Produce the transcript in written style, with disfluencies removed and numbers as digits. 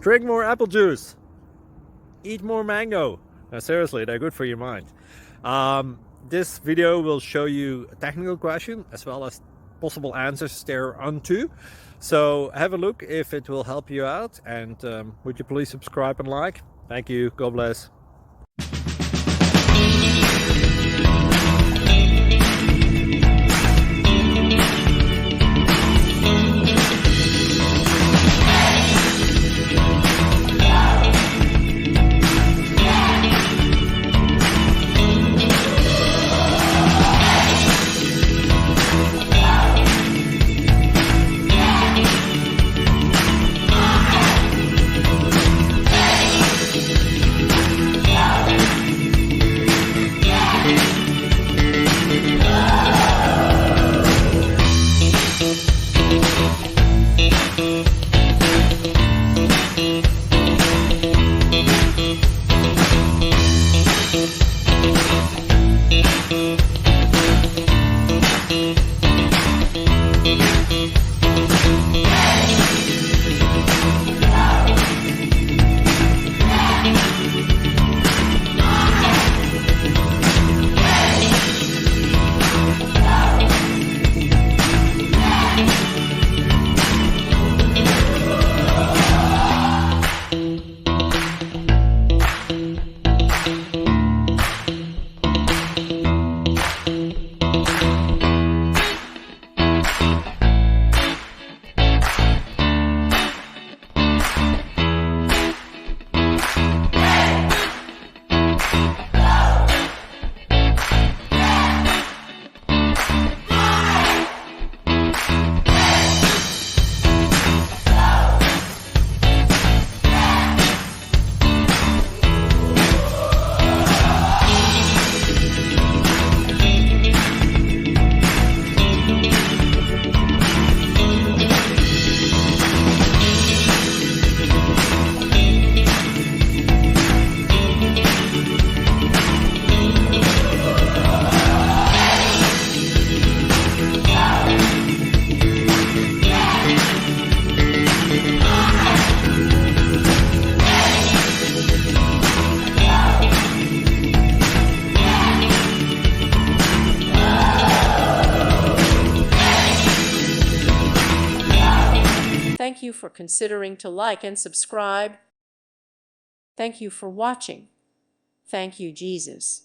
Drink more apple juice. Eat more mango. No, seriously, they're good for your mind. This video will show you a technical question as well as possible answers thereunto. So have a look if it will help you out, and would you please subscribe and like? Thank you. God bless. Thank you for considering to like and subscribe. Thank you for watching. Thank you, Jesus.